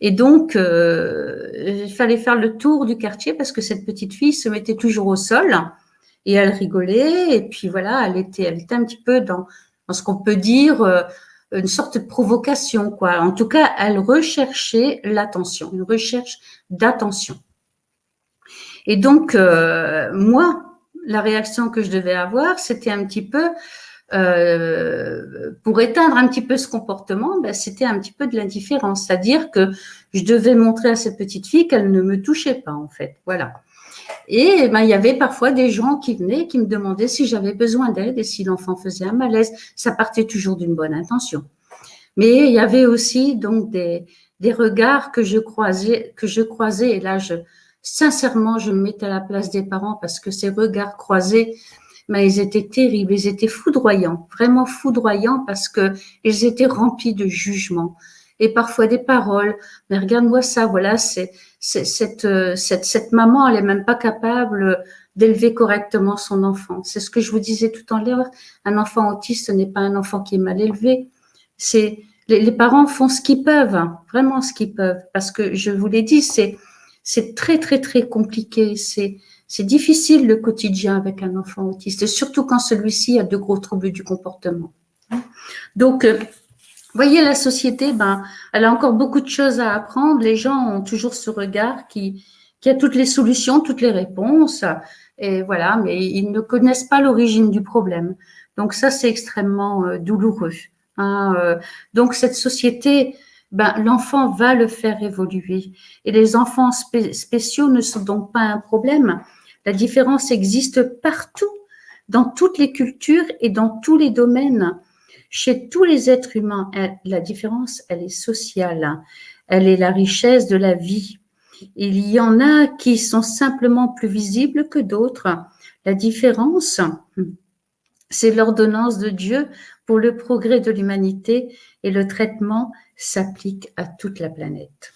Et donc il fallait faire le tour du quartier parce que cette petite fille se mettait toujours au sol. Et elle rigolait, et puis voilà, elle était un petit peu dans ce qu'on peut dire une sorte de provocation, quoi. En tout cas, elle recherchait l'attention, une recherche d'attention. Et donc, moi, la réaction que je devais avoir, c'était un petit peu, pour éteindre un petit peu ce comportement, c'était un petit peu de l'indifférence, c'est-à-dire que je devais montrer à cette petite fille qu'elle ne me touchait pas, en fait, voilà. Et il y avait parfois des gens qui venaient, qui me demandaient si j'avais besoin d'aide et si l'enfant faisait un malaise. Ça partait toujours d'une bonne intention. Mais il y avait aussi donc des regards que je croisais, et là, sincèrement, je me mettais à la place des parents parce que ces regards croisés, ils étaient terribles, ils étaient foudroyants, vraiment foudroyants parce que ils étaient remplis de jugement et parfois des paroles. Mais regarde-moi ça, voilà, cette maman, elle est même pas capable d'élever correctement son enfant. C'est ce que je vous disais tout à l'heure. Un enfant autiste, ce n'est pas un enfant qui est mal élevé. Les parents font ce qu'ils peuvent, vraiment ce qu'ils peuvent, parce que je vous l'ai dit, c'est très très très compliqué. C'est difficile le quotidien avec un enfant autiste, surtout quand celui-ci a de gros troubles du comportement. Donc voyez, la société, elle a encore beaucoup de choses à apprendre. Les gens ont toujours ce regard qui a toutes les solutions, toutes les réponses. Et voilà, mais ils ne connaissent pas l'origine du problème. Donc ça, c'est extrêmement douloureux. Donc cette société, l'enfant va le faire évoluer. Et les enfants spéciaux ne sont donc pas un problème. La différence existe partout, dans toutes les cultures et dans tous les domaines. Chez tous les êtres humains, la différence, elle est sociale. Elle est la richesse de la vie. Il y en a qui sont simplement plus visibles que d'autres. La différence, c'est l'ordonnance de Dieu pour le progrès de l'humanité et le traitement s'applique à toute la planète.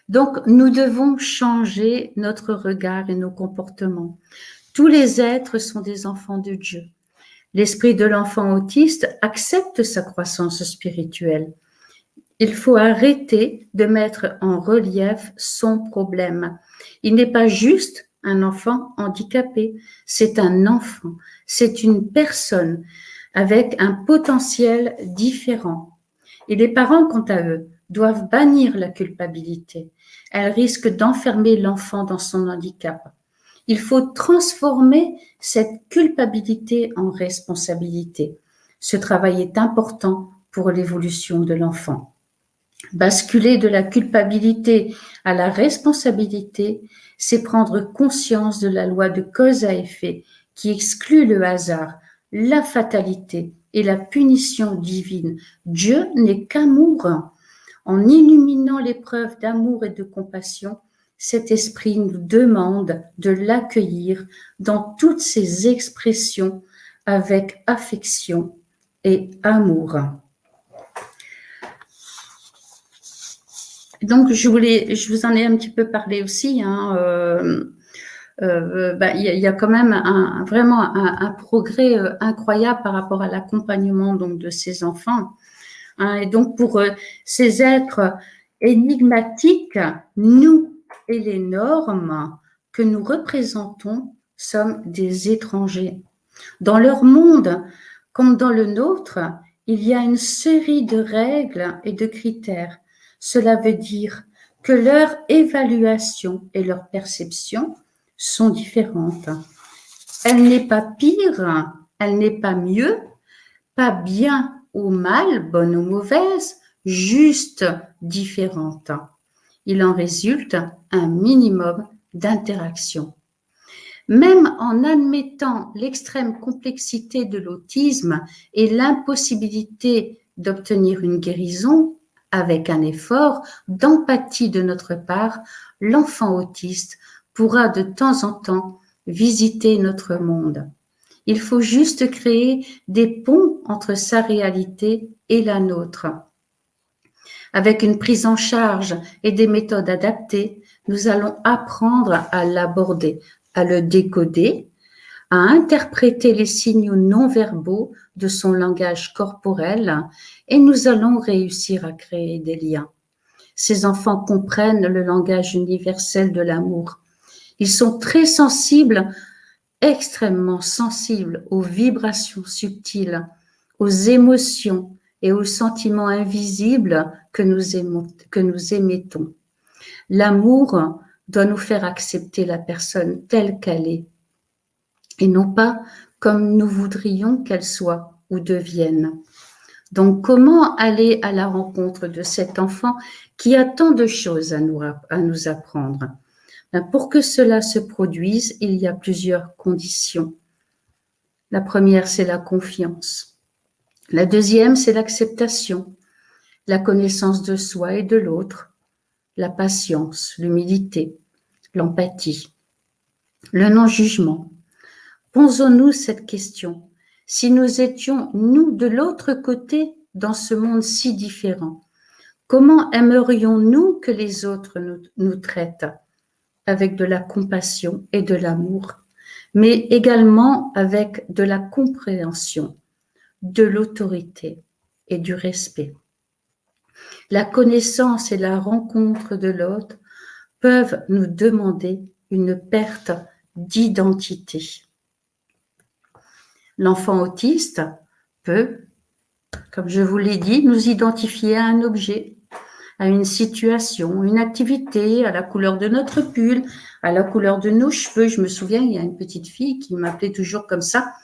Donc, nous devons changer notre regard et nos comportements. Tous les êtres sont des enfants de Dieu. L'esprit de l'enfant autiste accepte sa croissance spirituelle. Il faut arrêter de mettre en relief son problème. Il n'est pas juste un enfant handicapé, c'est un enfant, c'est une personne avec un potentiel différent. Et les parents, quant à eux, doivent bannir la culpabilité. Elle risque d'enfermer l'enfant dans son handicap. Il faut transformer cette culpabilité en responsabilité. Ce travail est important pour l'évolution de l'enfant. Basculer de la culpabilité à la responsabilité, c'est prendre conscience de la loi de cause à effet qui exclut le hasard, la fatalité et la punition divine. Dieu n'est qu'amour. En illuminant l'épreuve d'amour et de compassion, cet esprit nous demande de l'accueillir dans toutes ses expressions avec affection et amour. Donc, je vous en ai un petit peu parlé aussi. Il y a quand même vraiment un progrès incroyable par rapport à l'accompagnement donc de ces enfants. Et donc, pour ces êtres énigmatiques, nous et les normes que nous représentons sommes des étrangers. Dans leur monde, comme dans le nôtre, il y a une série de règles et de critères. Cela veut dire que leur évaluation et leur perception sont différentes. Elle n'est pas pire, elle n'est pas mieux, pas bien ou mal, bonne ou mauvaise, juste différente. Il en résulte un minimum d'interaction. Même en admettant l'extrême complexité de l'autisme et l'impossibilité d'obtenir une guérison, avec un effort d'empathie de notre part, l'enfant autiste pourra de temps en temps visiter notre monde. Il faut juste créer des ponts entre sa réalité et la nôtre. Avec une prise en charge et des méthodes adaptées, nous allons apprendre à l'aborder, à le décoder, à interpréter les signaux non-verbaux de son langage corporel et nous allons réussir à créer des liens. Ces enfants comprennent le langage universel de l'amour. Ils sont très sensibles, extrêmement sensibles aux vibrations subtiles, aux émotions et aux sentiments invisibles que nous émettons. L'amour doit nous faire accepter la personne telle qu'elle est et non pas comme nous voudrions qu'elle soit ou devienne. Donc, comment aller à la rencontre de cet enfant qui a tant de choses à nous apprendre? Pour que cela se produise, il y a plusieurs conditions. La première, c'est la confiance. La deuxième, c'est l'acceptation, la connaissance de soi et de l'autre, la patience, l'humilité, l'empathie, le non-jugement. Posons-nous cette question. Si nous étions, nous, de l'autre côté, dans ce monde si différent, comment aimerions-nous que les autres nous traitent? Avec de la compassion et de l'amour, mais également avec de la compréhension, de l'autorité et du respect. La connaissance et la rencontre de l'autre peuvent nous demander une perte d'identité. L'enfant autiste peut, comme je vous l'ai dit, nous identifier à un objet, à une situation, une activité, à la couleur de notre pull, à la couleur de nos cheveux. Je me souviens, il y a une petite fille qui m'appelait toujours comme ça,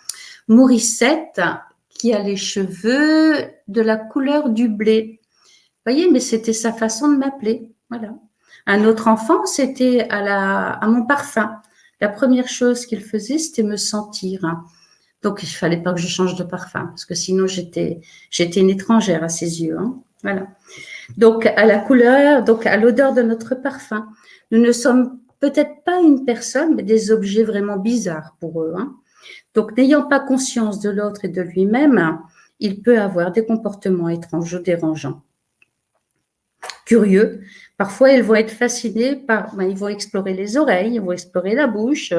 Mauricette, qui a les cheveux de la couleur du blé. Vous voyez, mais c'était sa façon de m'appeler. Voilà. Un autre enfant, c'était à mon parfum. La première chose qu'il faisait, c'était me sentir. Donc, il fallait pas que je change de parfum, parce que sinon, j'étais une étrangère à ses yeux. Voilà. Donc, à la couleur, donc à l'odeur de notre parfum. Nous ne sommes peut-être pas une personne, mais des objets vraiment bizarres pour eux. Donc, n'ayant pas conscience de l'autre et de lui-même, il peut avoir des comportements étranges ou dérangeants. Curieux, parfois ils vont être fascinés ils vont explorer les oreilles, ils vont explorer la bouche.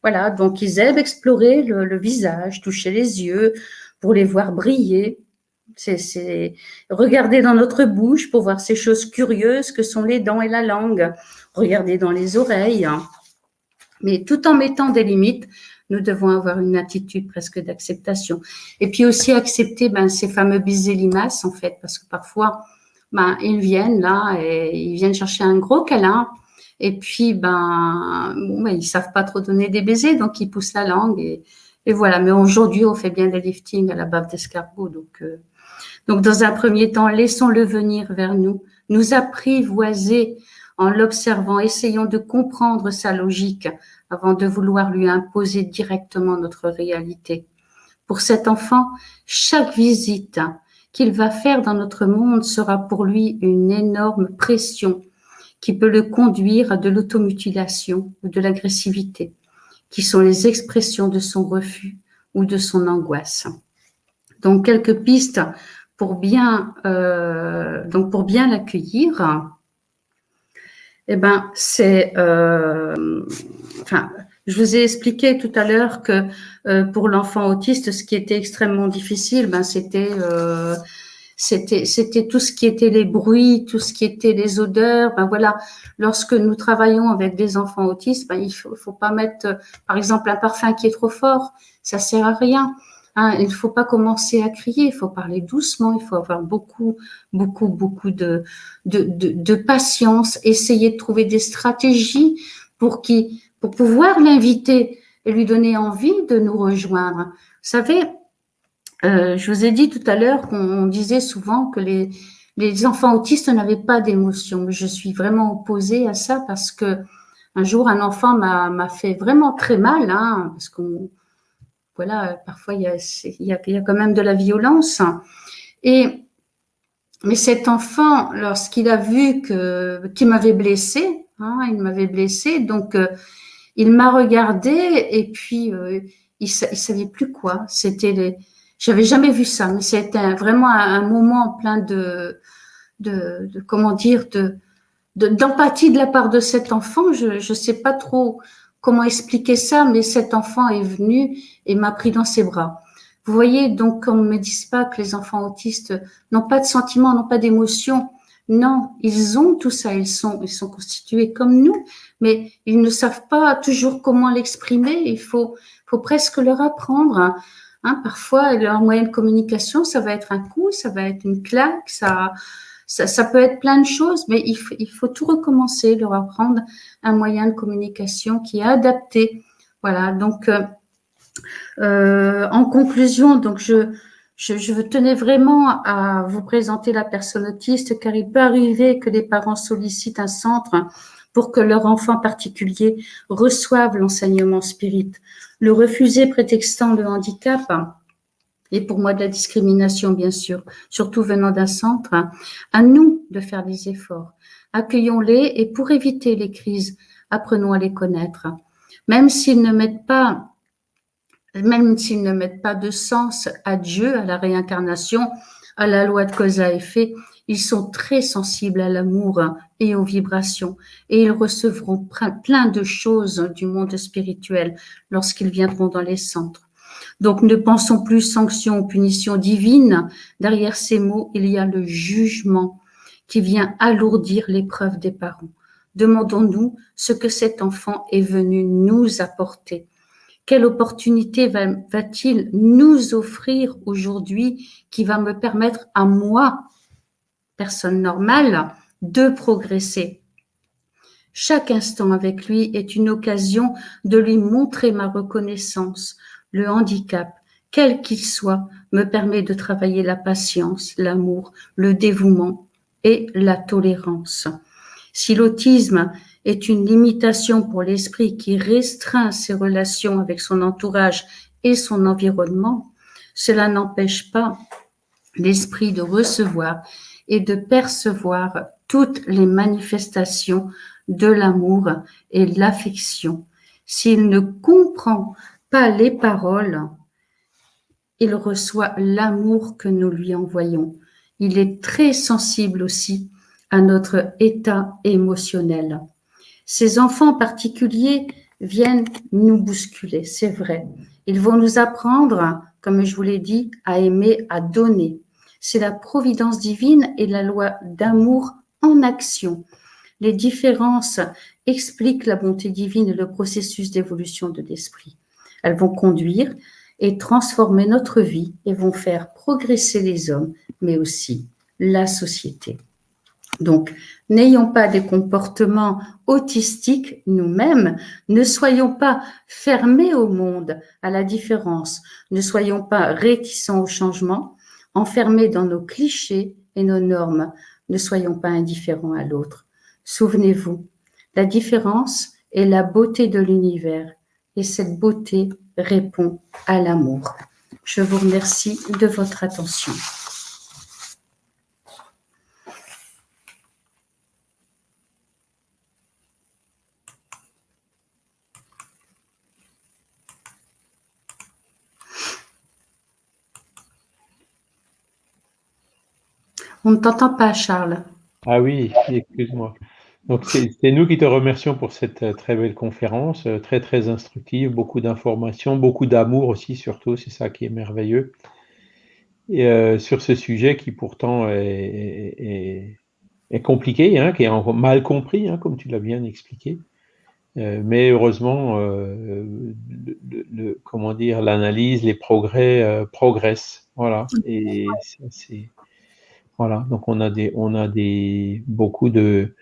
Voilà, donc ils aiment explorer le visage, toucher les yeux pour les voir briller. C'est regarder dans notre bouche pour voir ces choses curieuses que sont les dents et la langue. Regarder dans les oreilles. Mais tout en mettant des limites, nous devons avoir une attitude presque d'acceptation. Et puis aussi accepter ces fameux bisous limaces, en fait, parce que parfois, ils viennent là et ils viennent chercher un gros câlin. Et puis, ils savent pas trop donner des baisers, donc ils poussent la langue Et voilà, mais aujourd'hui, on fait bien des liftings à la bave d'escargot. Donc, dans un premier temps, laissons-le venir vers nous, nous apprivoiser en l'observant, essayons de comprendre sa logique avant de vouloir lui imposer directement notre réalité. Pour cet enfant, chaque visite qu'il va faire dans notre monde sera pour lui une énorme pression qui peut le conduire à de l'automutilation ou de l'agressivité, qui sont les expressions de son refus ou de son angoisse. Donc, quelques pistes pour bien l'accueillir. Eh ben, je vous ai expliqué tout à l'heure que pour l'enfant autiste, ce qui était extrêmement difficile, c'était tout ce qui était les bruits, tout ce qui était les odeurs. Voilà, lorsque nous travaillons avec des enfants autistes, il faut pas mettre, par exemple, un parfum qui est trop fort, ça sert à rien. Il ne faut pas commencer à crier, il faut parler doucement, il faut avoir beaucoup de patience, essayer de trouver des stratégies pour pouvoir l'inviter et lui donner envie de nous rejoindre. Vous savez, je vous ai dit tout à l'heure qu'on disait souvent que les enfants autistes n'avaient pas d'émotion. Je suis vraiment opposée à ça parce que un jour, un enfant m'a fait vraiment très mal, parce qu'on voilà, parfois il y a quand même de la violence. Mais cet enfant, lorsqu'il a vu qu'il m'avait blessée, il m'avait blessée, donc il m'a regardé et puis il savait plus quoi. J'avais jamais vu ça, mais c'était vraiment un moment plein d'empathie de la part de cet enfant. Je sais pas trop comment expliquer ça, mais cet enfant est venu et m'a pris dans ses bras. Vous voyez, donc on ne me dise pas que les enfants autistes n'ont pas de sentiments, n'ont pas d'émotions. Non, ils ont tout ça, ils sont constitués comme nous, mais ils ne savent pas toujours comment l'exprimer. Il faut presque leur apprendre. Parfois, leur moyen de communication, ça va être un coup, ça va être une claque, ça peut être plein de choses, mais il faut tout recommencer, leur apprendre un moyen de communication qui est adapté. Voilà, donc en conclusion, donc je tenais vraiment à vous présenter la personne autiste, car il peut arriver que les parents sollicitent un centre pour que leur enfant particulier reçoive l'enseignement spirit. Le refuser prétextant le handicap et pour moi de la discrimination, bien sûr, surtout venant d'un centre, à nous de faire des efforts. Accueillons-les et pour éviter les crises, apprenons à les connaître. Même s'ils ne mettent pas de sens à Dieu, à la réincarnation, à la loi de cause à effet, ils sont très sensibles à l'amour et aux vibrations et ils recevront plein de choses du monde spirituel lorsqu'ils viendront dans les centres. Donc, ne pensons plus sanctions ou punitions divines. Derrière ces mots, il y a le jugement qui vient alourdir l'épreuve des parents. Demandons-nous ce que cet enfant est venu nous apporter. Quelle opportunité va-t-il nous offrir aujourd'hui qui va me permettre à moi, personne normale, de progresser? Chaque instant avec lui est une occasion de lui montrer ma reconnaissance. Le handicap, quel qu'il soit, me permet de travailler la patience, l'amour, le dévouement et la tolérance. Si l'autisme est une limitation pour l'esprit qui restreint ses relations avec son entourage et son environnement, cela n'empêche pas l'esprit de recevoir et de percevoir toutes les manifestations de l'amour et de l'affection. S'il ne comprend pas les paroles, il reçoit l'amour que nous lui envoyons. Il est très sensible aussi à notre état émotionnel. Ces enfants particuliers viennent nous bousculer, c'est vrai. Ils vont nous apprendre, comme je vous l'ai dit, à aimer, à donner. C'est la providence divine et la loi d'amour en action. Les différences expliquent la bonté divine et le processus d'évolution de l'esprit. Elles vont conduire et transformer notre vie et vont faire progresser les hommes, mais aussi la société. Donc, n'ayons pas des comportements autistiques nous-mêmes, ne soyons pas fermés au monde, à la différence, ne soyons pas réticents au changement, enfermés dans nos clichés et nos normes, ne soyons pas indifférents à l'autre. Souvenez-vous, la différence est la beauté de l'univers et cette beauté répond à l'amour. Je vous remercie de votre attention. On ne t'entend pas, Charles. Ah oui, excuse-moi. Donc c'est nous qui te remercions pour cette très belle conférence, très très instructive, beaucoup d'informations, beaucoup d'amour aussi surtout, c'est ça qui est merveilleux. Et sur ce sujet qui pourtant est compliqué, hein, qui est mal compris, hein, comme tu l'as bien expliqué. Mais heureusement, comment dire, l'analyse, les progrès progressent. Voilà. Et c'est voilà. Donc on a beaucoup de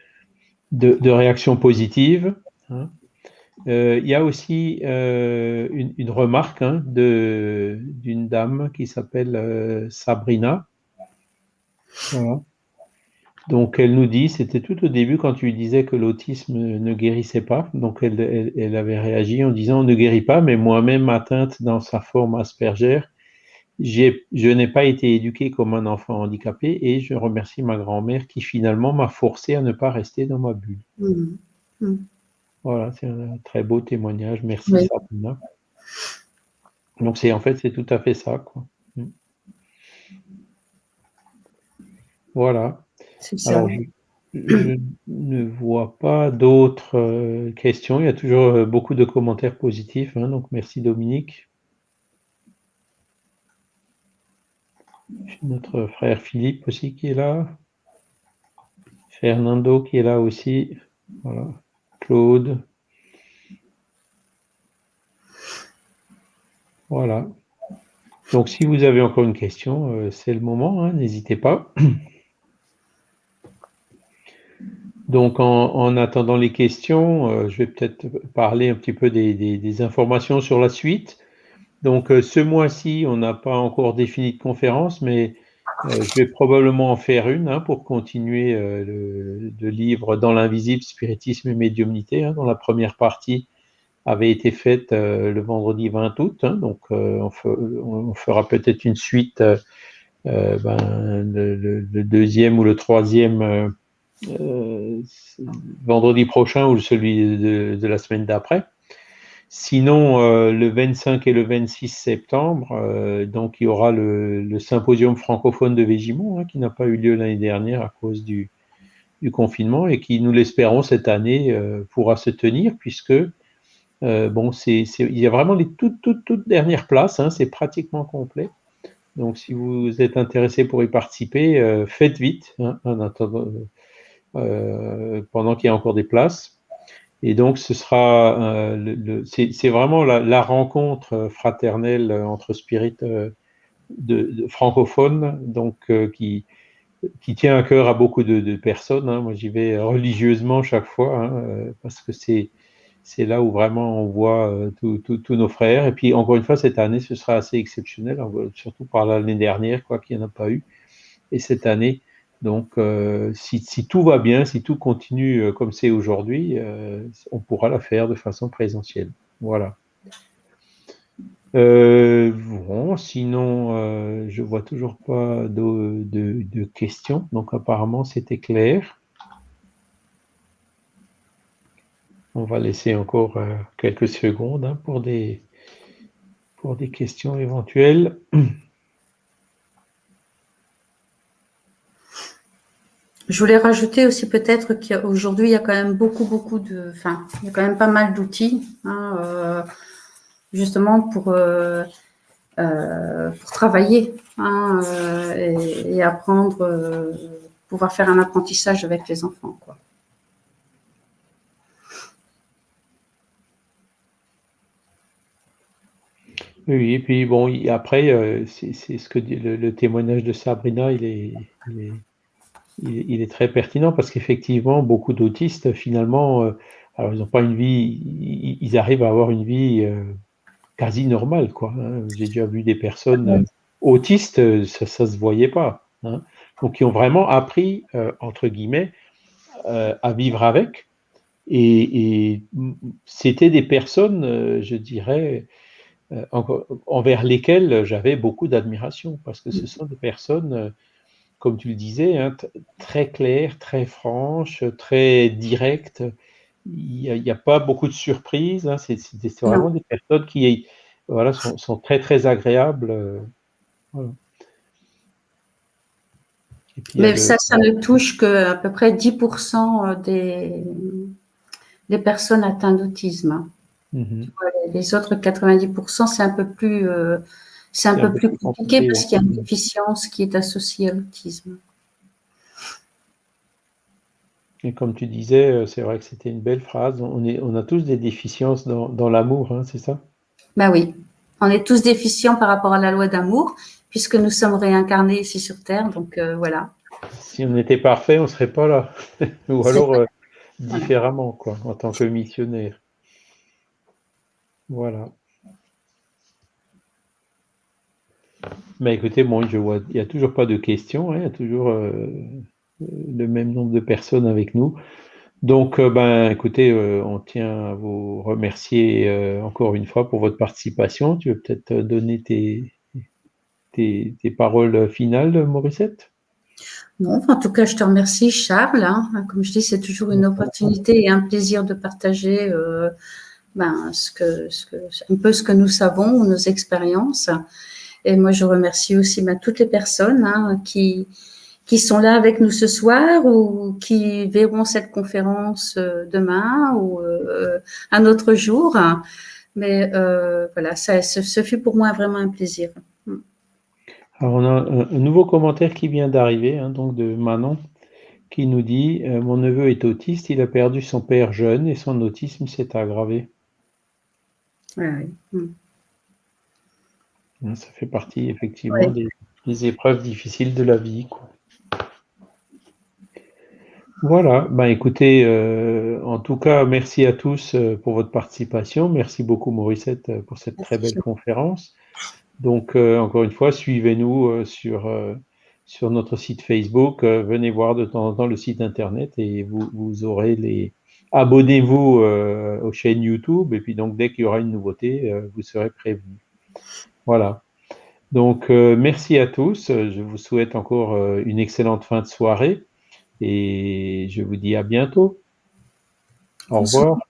réactions positives. Hein. Il y a aussi une remarque hein, d'une dame qui s'appelle Sabrina. Voilà. Donc elle nous dit, c'était tout au début quand tu lui disais que l'autisme ne guérissait pas. Donc elle avait réagi en disant, on ne guérit pas, mais moi-même atteinte dans sa forme Asperger, je n'ai pas été éduquée comme un enfant handicapé et je remercie ma grand-mère qui finalement m'a forcé à ne pas rester dans ma bulle. Mmh. Mmh. Voilà, c'est un très beau témoignage. Merci Oui. Sabrina. Donc en fait c'est tout à fait ça, quoi. Voilà. C'est ça. Alors je ne vois pas d'autres questions. Il y a toujours beaucoup de commentaires positifs, hein, donc merci Dominique. Notre frère Philippe aussi qui est là. Fernando qui est là aussi. Voilà. Claude. Voilà. Donc si vous avez encore une question, c'est le moment, hein, n'hésitez pas. Donc en attendant les questions, je vais peut-être parler un petit peu des informations sur la suite. Donc ce mois-ci, on n'a pas encore défini de conférence, mais je vais probablement en faire une hein, pour continuer le livre Dans l'invisible, spiritisme et médiumnité, hein, dont la première partie avait été faite le vendredi 20 août. Hein, donc on fera peut-être une suite le deuxième ou le troisième vendredi prochain ou celui de la semaine d'après. Sinon, le 25 et le 26 septembre, donc il y aura le symposium francophone de Végimont, hein, qui n'a pas eu lieu l'année dernière à cause du confinement et qui, nous l'espérons, cette année pourra se tenir puisque bon, il y a vraiment les toutes dernières places, hein, c'est pratiquement complet. Donc, si vous êtes intéressé pour y participer, faites vite hein, en attendant, pendant qu'il y a encore des places. Et donc, ce sera c'est vraiment la rencontre fraternelle entre spirit de francophones, donc qui tient à cœur à beaucoup de personnes. Hein. Moi, j'y vais religieusement chaque fois hein, parce que c'est là où vraiment on voit tous nos frères. Et puis, encore une fois, cette année, ce sera assez exceptionnel, surtout par l'année dernière, quoi qu'il n'y en a pas eu. Et cette année, donc, si tout va bien, si tout continue comme c'est aujourd'hui, on pourra la faire de façon présentielle. Voilà. Bon, sinon, je vois toujours pas de questions, donc apparemment c'était clair. On va laisser encore quelques secondes hein, pour des questions éventuelles. Je voulais rajouter aussi peut-être qu'aujourd'hui, il y a quand même beaucoup il y a quand même pas mal d'outils, hein, justement pour travailler hein, et apprendre, pouvoir faire un apprentissage avec les enfants, quoi. Oui, et puis bon, après, c'est ce que dit le témoignage de Sabrina, il est il est très pertinent parce qu'effectivement, beaucoup d'autistes, finalement, alors ils n'ont pas une vie, ils arrivent à avoir une vie quasi normale, quoi, hein. J'ai déjà vu des personnes autistes, ça se voyait pas, hein. Donc, qui ont vraiment appris, entre guillemets, à vivre avec. Et c'était des personnes, je dirais, envers lesquelles j'avais beaucoup d'admiration parce que ce sont des personnes, comme tu le disais, hein, très claires, très franches, très directes. Il y a pas beaucoup de surprises, hein. C'est Non. vraiment des personnes qui, voilà, sont très, très agréables, voilà. Et puis il y a Mais le ça ne touche qu'à peu près 10% des personnes atteintes d'autisme. mmh Les autres 90%, c'est un c'est un peu peu plus plus compliqué compliqué, parce qu'il y a une mmh. déficience qui est associée à l'autisme. Et comme tu disais, c'est vrai que c'était une belle phrase. On a tous des déficiences dans l'amour, hein, c'est ça? Ben oui, on est tous déficients par rapport à la loi d'amour, puisque nous sommes réincarnés ici sur Terre. Donc voilà. Si on était parfait, on serait pas là. Ou C'est alors, voilà. différemment, quoi, en tant que missionnaire. Voilà. Bah, écoutez, bon, je vois, il y a toujours pas de questions, hein, il y a toujours, le même nombre de personnes avec nous. Donc, ben, écoutez, on tient à vous remercier, encore une fois pour votre participation. Tu veux peut-être, donner tes paroles finales, Morissette? Non, en tout cas, je te remercie, Charles, hein. Comme je dis, c'est toujours une opportunité et un plaisir de partager un peu ce que nous savons, nos expériences. Et moi, je remercie aussi toutes les personnes qui sont là avec nous ce soir ou qui verront cette conférence demain ou un autre jour. Mais voilà, ce fut pour moi vraiment un plaisir. Alors, on a un nouveau commentaire qui vient d'arriver, hein, donc de Manon, qui nous dit, mon neveu est autiste, il a perdu son père jeune et son autisme s'est aggravé. Ouais, ouais. Hein, ça fait partie effectivement Ouais. des épreuves difficiles de la vie, quoi. Voilà, ben écoutez, en tout cas, merci à tous pour votre participation. Merci beaucoup, Morissette, pour cette très belle Merci. conférence. Donc, encore une fois, suivez-nous sur notre site Facebook. Venez voir de temps en temps le site internet et vous aurez les. Abonnez-vous aux chaînes YouTube et puis donc dès qu'il y aura une nouveauté, vous serez prévenus. Voilà. Donc, merci à tous. Je vous souhaite encore une excellente fin de soirée et je vous dis à bientôt. Au Bonsoir. revoir.